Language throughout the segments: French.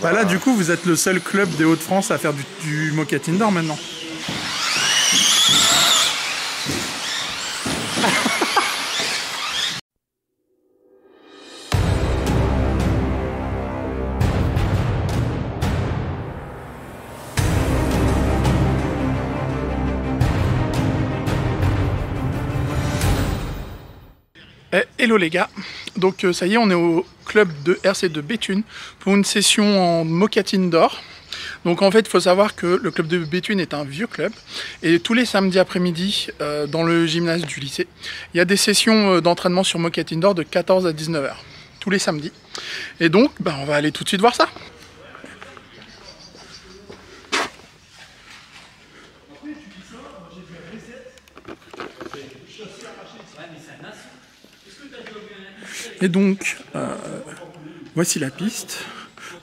Bah là, du coup, vous êtes le seul club des Hauts-de-France à faire du moquette indoor maintenant. Hello les gars, donc ça y est, on est au club de RC de Béthune pour une session en moquette indoor. Donc en fait, il faut savoir que le club de Béthune est un vieux club et tous les samedis après-midi dans le gymnase du lycée, il y a des sessions d'entraînement sur moquette indoor de 14 à 19 h tous les samedis. Et donc, on va aller tout de suite voir ça. Et donc, voici la piste.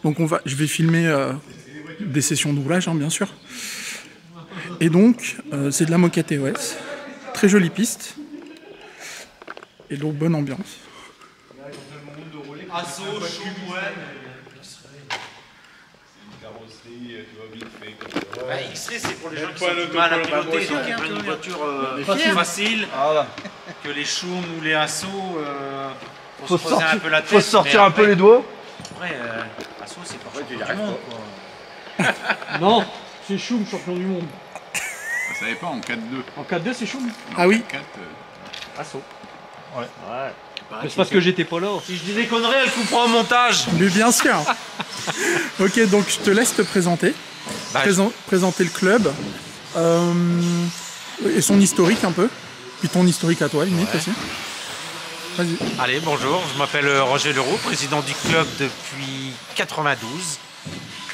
Donc je vais filmer des sessions de roulage, bien sûr. Et donc, c'est de la moquette EOS. Très jolie piste. Et donc, bonne ambiance. X-Ray, c'est pour les gens qui sont mal à piloter, donc ils prennent une voiture facile, que les Choum ou les Assos, faut se poser un peu la tête. Faut sortir un peu les doigts. Après, Assos, c'est pas champion du monde, quoi. Non, c'est Choum, champion du monde. Ça savait pas en 4-2. En 4-2, c'est Choum. Ah oui. 4, Assos. Ouais. C'est parce que j'étais pas là. Si je dis des conneries, elle coupera au montage. Mais bien sûr. Ok, donc je te laisse te présenter. Présenter le club. Et son historique un peu. Puis ton historique à toi, limite aussi. Vas-y. Allez, bonjour, je m'appelle Roger Leroux, président du club depuis 92.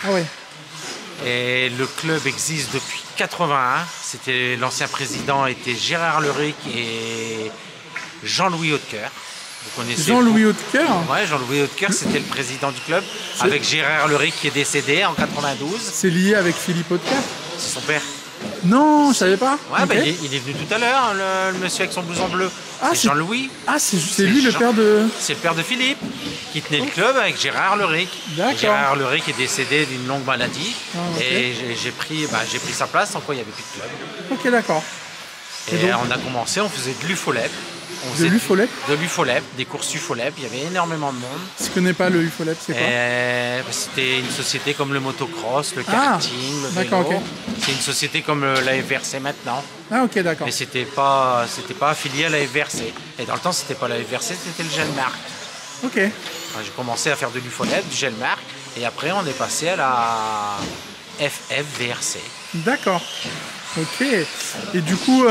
Ah ouais. Et le club existe depuis 81. C'était l'ancien président était Gérard Leric et Jean-Louis Hautecoeur. Vous connaissez Jean-Louis Hautecoeur? Ouais, Jean-Louis Hautecoeur, c'était le président du club, avec Gérard Leric qui est décédé en 92. C'est lié avec Philippe Hautecoeur? C'est son père. Non, je savais pas. Ouais, Okay. Il est venu tout à l'heure, le monsieur avec son blouson bleu. C'est Jean-Louis. Ah, c'est lui le père de... C'est le père de Philippe, qui tenait le club avec Gérard Leric. D'accord. Gérard Leric est décédé d'une longue maladie. Okay. Et j'ai pris sa place, sans quoi il n'y avait plus de club. Ok, d'accord. Et donc, on a commencé, on faisait de l'UFOLEP. De l'UFOLEP? De l'UFOLEP, des courses UFOLEP, il y avait énormément de monde. Si tu connais pas le UFOLEP, c'est quoi? C'était une société comme le motocross, le karting, le vélo. Okay. C'est une société comme la FVRC maintenant. Ah ok, d'accord. Mais c'était pas affilié à la FVRC. Et dans le temps, c'était pas la FVRC, c'était le Gelmark. Ok. J'ai commencé à faire de l'UFOLEP, du Gelmark, et après on est passé à la FFVRC. D'accord. Ok. Et du coup,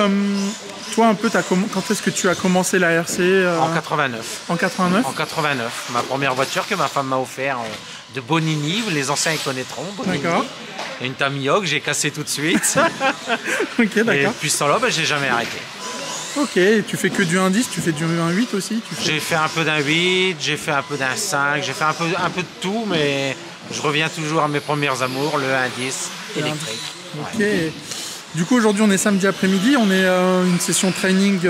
toi un peu, quand est-ce que tu as commencé la RC En 89. En 89? En 89. Ma première voiture que ma femme m'a offert de Bonini, les anciens ils connaîtront. D'accord. Et une Tamiya que j'ai cassée tout de suite. Ok, d'accord. Et depuis ce temps-là, j'ai jamais arrêté. Ok, et tu fais que du 1.10, tu fais du 1.8 aussi? J'ai fait un peu d'un 8, j'ai fait un peu d'un 5, j'ai fait un peu de tout, mais je reviens toujours à mes premiers amours, le 1.10 électrique. Ok. Ouais. Du coup, aujourd'hui, on est samedi après-midi, on est une session training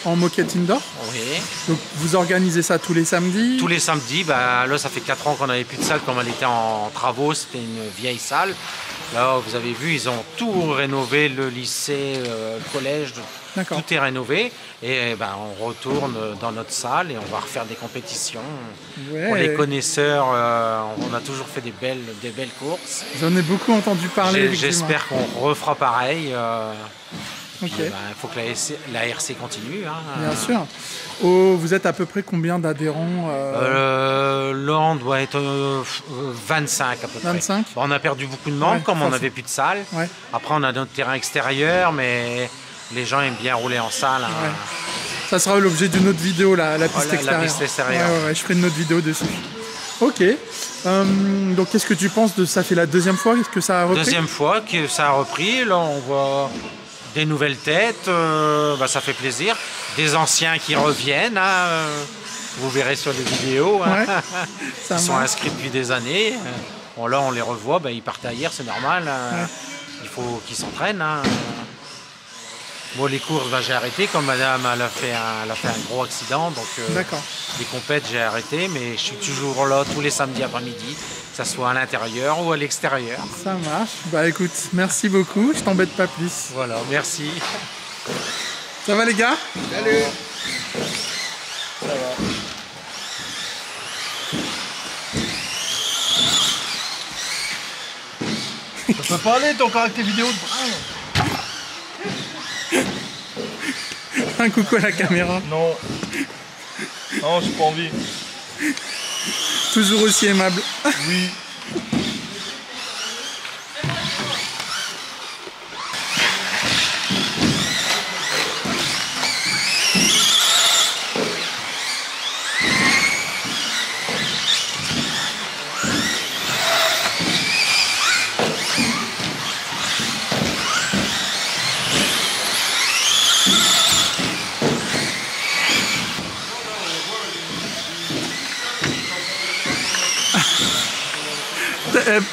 en moquette indoor. Oui. Donc, vous organisez ça tous les samedis? Tous les samedis. Là, ça fait 4 ans qu'on n'avait plus de salle, comme elle était en travaux, c'était une vieille salle. Là, vous avez vu, ils ont tout rénové, le lycée, le collège, tout est rénové. Et on retourne dans notre salle et on va refaire des compétitions. Ouais. Pour les connaisseurs, on a toujours fait des belles courses. J'en ai beaucoup entendu parler. J'espère qu'on refera pareil. Ok. Il faut que la RC continue. Bien sûr. Vous êtes à peu près combien d'adhérents? Là, on doit être 25 à peu près. 25? On a perdu beaucoup de membres, comme on n'avait plus de salle. Ouais. Après, on a notre terrain extérieur, mais les gens aiment bien rouler en salle. Ouais. Ça sera l'objet d'une autre vidéo, la piste extérieure. La piste extérieur. Ouais, je ferai une autre vidéo dessus. Ok. Donc, qu'est-ce que tu penses de ça? Fait la deuxième fois que ça a repris? Deuxième fois que ça a repris. Là, on voit des nouvelles têtes. Ça fait plaisir. Des anciens qui reviennent. Vous verrez sur les vidéos. Ouais, ils sont inscrits depuis des années. Là, on les revoit. Ils partent ailleurs, c'est normal. Ouais. Il faut qu'ils s'entraînent. Bon, les courses, j'ai arrêté. Comme madame, elle a fait un gros accident. Donc, les compètes, j'ai arrêté. Mais je suis toujours là tous les samedis après-midi que ça soit à l'intérieur ou à l'extérieur. Ça marche. Bah écoute, merci beaucoup, je t'embête pas plus. Voilà, merci. Ça va les gars? Salut. Ça va. Ça peut pas aller, t'as encore avec tes vidéos de bras. Un coucou à la caméra. Non. Non, j'ai pas envie. Toujours aussi aimable. Oui.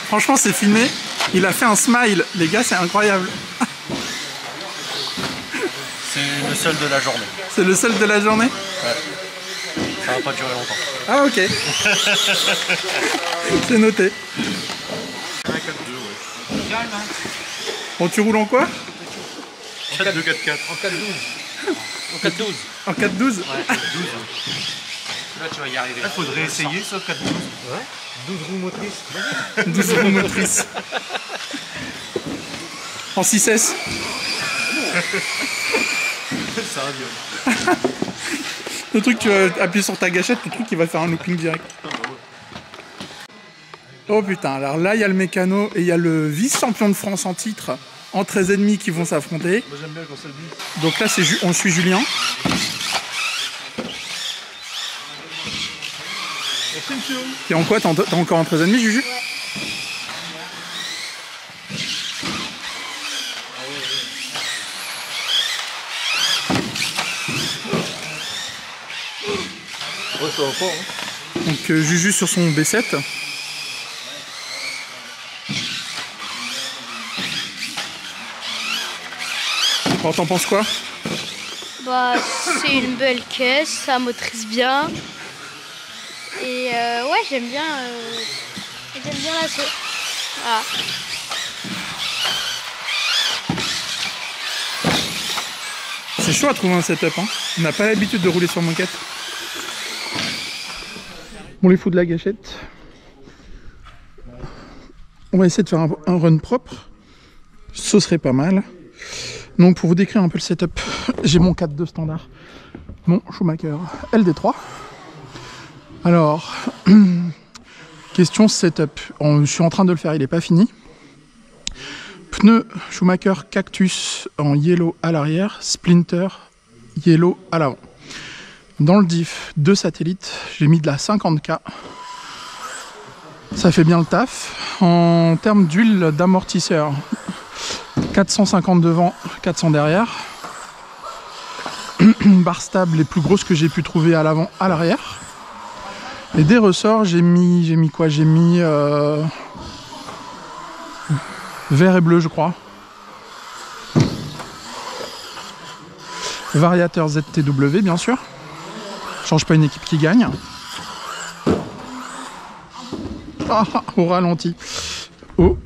Franchement, c'est filmé. Il a fait un smile. Les gars, c'est incroyable. C'est le seul de la journée. C'est le seul de la journée? Ouais. Ça va pas durer longtemps. Ah, ok. C'est noté. Bon, tu roules en quoi? En 4-2-4-4. En 4-12. En 4-12. En 4-12? Ouais, 4-12. Là, tu vas y arriver. Il faudrait essayer ça, 4-12. Ouais. 12 roues motrices. 12 roues motrices. En 6S. Ça va bien. Le truc, tu vas appuyer sur ta gâchette, le truc, il va faire un looping direct. Oh putain, alors là, il y a le mécano et il y a le vice-champion de France en titre en 13 ennemis qui vont s'affronter. Moi, j'aime bien quand ça le dit. Donc là, on suit Julien. T'es en quoi? T'es encore en 13 ennemis, Juju? Ouais. Ouais, ça va pas, hein. Donc Juju sur son B7. Alors t'en penses quoi? Bah c'est une belle caisse, ça motorise bien. Et ouais j'aime bien l'assaut. Voilà. C'est chaud à trouver un setup, hein. On n'a pas l'habitude de rouler sur moquette. Bon les fous de la gâchette. On va essayer de faire un run propre. Ce serait pas mal. Donc pour vous décrire un peu le setup, j'ai mon 4.2 standard, mon Schumacher LD3. Alors, question setup, je suis en train de le faire, il n'est pas fini. Pneu Schumacher Cactus en yellow à l'arrière, Splinter yellow à l'avant. Dans le diff, 2 satellites, j'ai mis de la 50K. Ça fait bien le taf. En termes d'huile d'amortisseur, 450 devant, 400 derrière. Barre stable les plus grosses que j'ai pu trouver à l'avant, à l'arrière. Et des ressorts, j'ai mis quoi? J'ai mis vert et bleu, je crois. Variateur ZTW, bien sûr. Change pas une équipe qui gagne. Ah, au ralenti. Oh.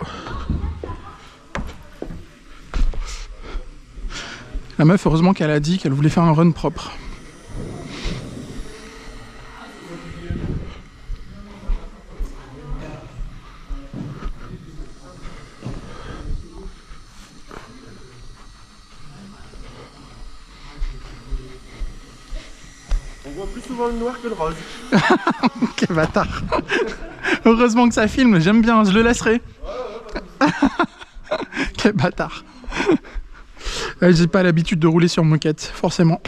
La meuf, heureusement qu'elle a dit qu'elle voulait faire un run propre. On voit plus souvent le noir que le rose. Quel bâtard. Heureusement que ça filme, j'aime bien, je le laisserai. Quel bâtard. J'ai pas l'habitude de rouler sur moquette, forcément.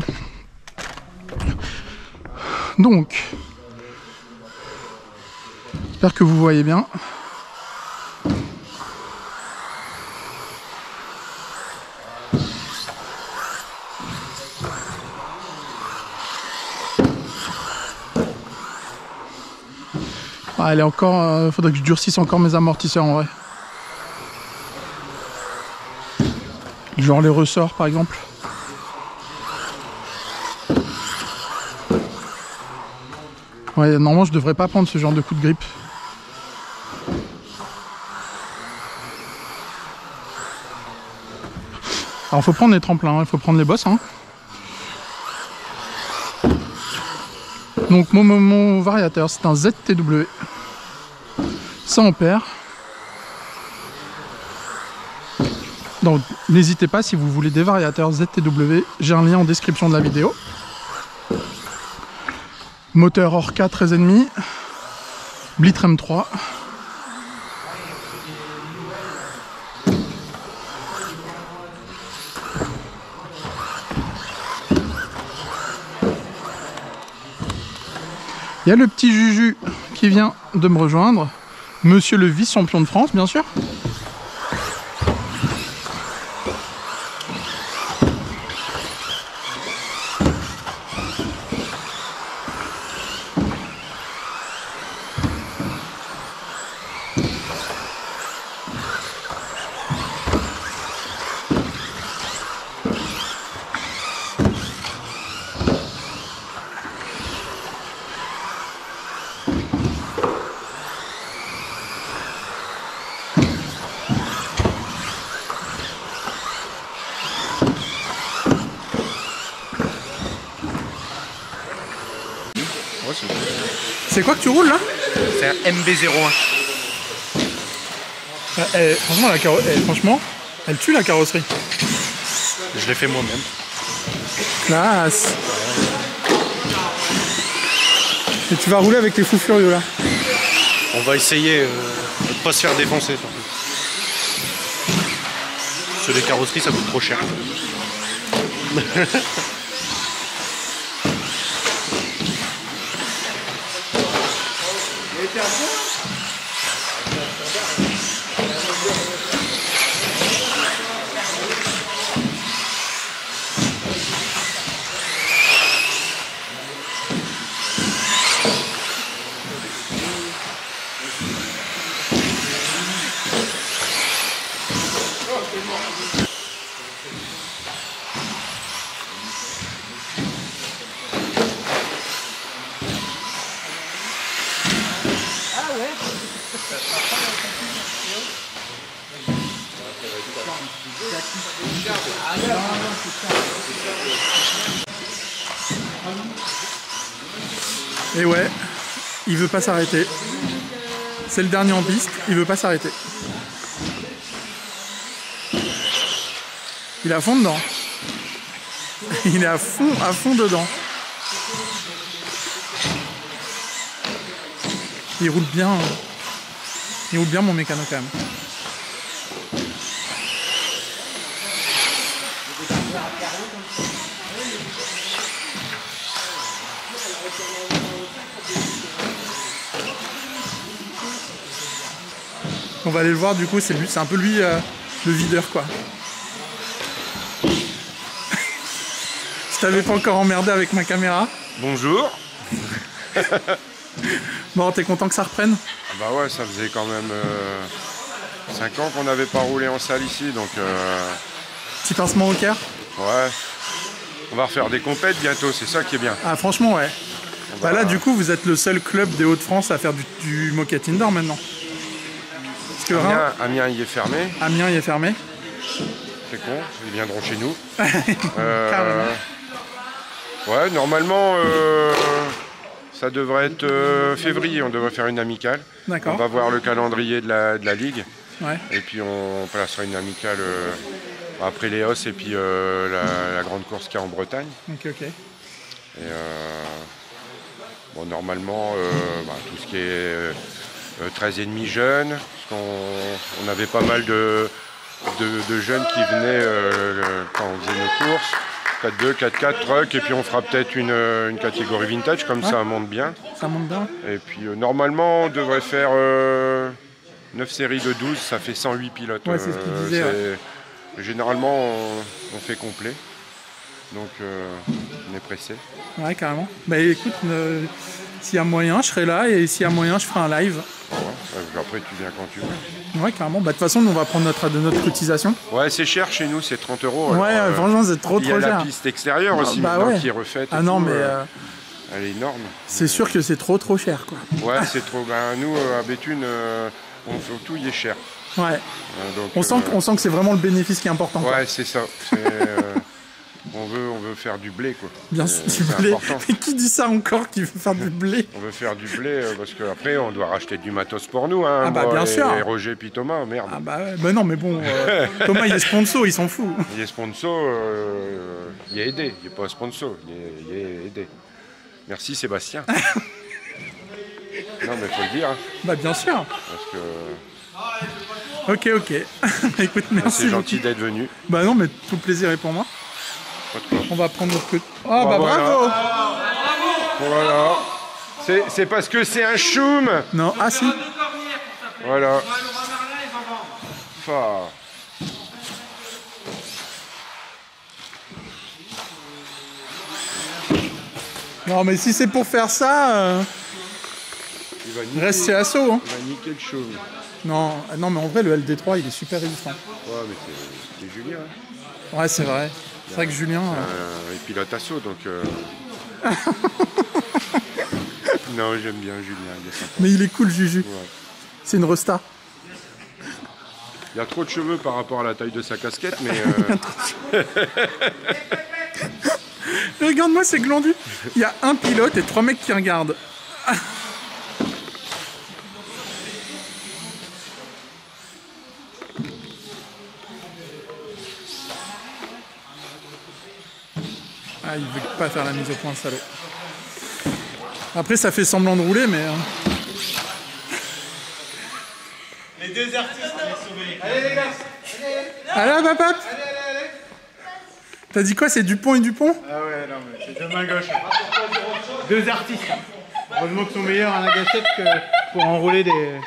Donc, j'espère que vous voyez bien. Ah, elle est encore. Faudrait que je durcisse encore mes amortisseurs en vrai. Genre les ressorts par exemple. Ouais, normalement je devrais pas prendre ce genre de coup de grippe. Alors faut prendre les tremplins, il faut prendre les bosses. Hein. Donc mon variateur c'est un ZTW 100 ampères. Donc n'hésitez pas si vous voulez des variateurs ZTW, j'ai un lien en description de la vidéo. Moteur Orca 13,5, Blitz M3. Il y a le petit Juju qui vient de me rejoindre, monsieur le vice-champion de France bien sûr. C'est quoi que tu roules là? C'est un MB-01. Franchement, elle tue la carrosserie. Je l'ai fait moi-même. Classe. Et tu vas rouler avec les fous furieux là? On va essayer de ne pas se faire défoncer surtout. Parce que les carrosseries ça coûte trop cher. Et ouais, il veut pas s'arrêter. C'est le dernier en piste, il veut pas s'arrêter. Il est à fond dedans. Il est à fond dedans. Il roule bien. Il roule bien mon mécano quand même. On va aller le voir du coup, c'est un peu lui le videur quoi. Je t'avais pas encore emmerdé avec ma caméra. Bonjour. Bon, t'es content que ça reprenne? Ah bah ouais, ça faisait quand même 5 ans qu'on n'avait pas roulé en salle ici, donc... Petit pincement au cœur? Ouais. On va refaire des compètes bientôt, c'est ça qui est bien. Ah franchement ouais. Bah là du coup vous êtes le seul club des Hauts-de-France à faire du Moquette Indoor maintenant. Parce que Amiens il est fermé. Amiens il est fermé. C'est con, ils viendront chez nous. Carrément. Ouais, normalement ça devrait être février, on devrait faire une amicale. D'accord. On va voir le calendrier de la ligue. Ouais. Et puis on placera une amicale après les Hausses et puis la grande course qu'il y a en Bretagne. Ok. Et bon, normalement, tout ce qui est 13,5 jeunes, parce qu'on avait pas mal de jeunes qui venaient quand on faisait nos courses. 4-2, 4-4, truck, et puis on fera peut-être une catégorie vintage, comme ça monte bien. Ça monte bien. Et puis normalement, on devrait faire 9 séries de 12, ça fait 108 pilotes. Ouais, c'est ce qu'il disait. Généralement, on fait complet. Donc, on est pressé. Ouais, carrément. Bah écoute, s'il y a moyen, je serai là, et s'il y a moyen, je ferai un live. Ouais, après, tu viens quand tu veux. Ouais, carrément. Bah de toute façon, nous, on va prendre notre cotisation. Ouais, c'est cher chez nous, c'est 30 €. Ouais, franchement, c'est trop cher. Il y a la piste extérieure aussi, maintenant, qui est refaite. Ah non, mais... elle est énorme. C'est sûr que c'est trop cher, quoi. Ouais, c'est trop. Ben, nous, à Béthune, tout y est cher. Ouais. Donc, on sent que c'est vraiment le bénéfice qui est important. Ouais, c'est ça. On veut faire du blé, quoi. Bien sûr, du blé. Mais qui dit ça encore, qui veut faire du blé? On veut faire du blé parce qu'après, on doit racheter du matos pour nous. Hein, ah bah bien sûr. Et Roger puis Thomas, merde. Ah bah non, mais bon, Thomas, il est sponsor, il s'en fout. Il est sponsor, il est aidé. Il n'est pas sponsor, il est aidé. Merci Sébastien. Non, mais faut le dire. Hein. Bah bien sûr. Parce que... Ok. Écoute, merci. C'est gentil d'être venu. Bah non, mais tout le plaisir est pour moi. On va prendre notre queue. Oh bah voilà. Bravo. Voilà. C'est parce que c'est un choum. Non, ah si. Voilà. Enfin... Non mais si c'est pour faire ça, reste chez Asso. Hein. Il va niquer le choum. Non, mais en vrai le LD3 il est super résistant. Ouais mais c'est Julien. Hein. Ouais c'est vrai. C'est vrai que Julien... il pilote Asso donc... Non j'aime bien Julien, il est sympa. Mais il est cool Juju. Ouais. C'est une resta. Il a trop de cheveux par rapport à la taille de sa casquette mais... Regarde-moi c'est glandu. Il y a un pilote et 3 mecs qui regardent. Ah, il veut pas faire la mise au point, salaud. Après, ça fait semblant de rouler, mais... Les deux artistes, on est sauvés. Allez, les gars. Allez, hop. T'as dit quoi, c'est Dupont et Dupont? Ah ouais, non, mais c'est deux mains gauches. Deux artistes. Heureusement qu'ils sont meilleurs à la gâchette que pour enrouler des...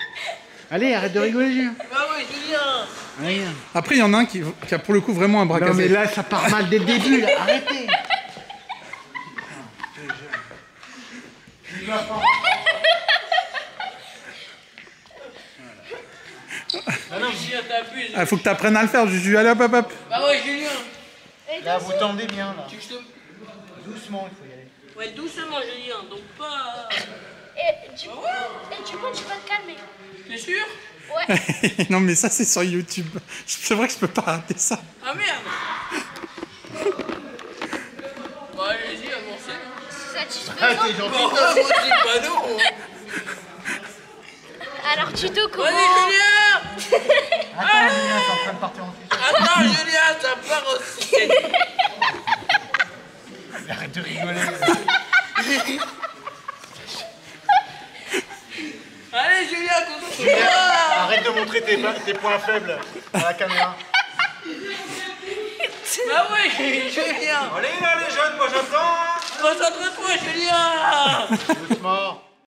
Allez, arrête de rigoler, Julien. Bah ouais, Julien. Allez. Après, il y en a un qui a pour le coup vraiment un bras cassé. Non, mais là, ça part mal dès le début, là. Arrêtez. Ah, faut que t'apprennes à le faire, Juju. Allez, hop. Bah ouais, Julien. Là, vous tendez bien, là. Tu veux que je te... Doucement, il faut y aller. Ouais, doucement, Julien, donc pas... Du coup, tu peux te calmer. T'es sûr? Ouais. Non, mais ça, c'est sur YouTube. C'est vrai que je peux pas rater ça. Ah merde. Bah allez-y, avancez. C'est satisfaisant. Ah, t'es gentil. Bah moi, c'est pas non. Alors, tuto comment? Allez, Julien. Attends, Julien, c'est en train de partir en plus. Attends, Julien, ça part aussi. Arrête de rigoler. Allez, Julien, concentre-toi. Arrête de montrer tes points faibles à la caméra. Bah ouais, Julien. Allez, là, les jeunes, moi j'attends. Concentre-toi, Julien. Doucement.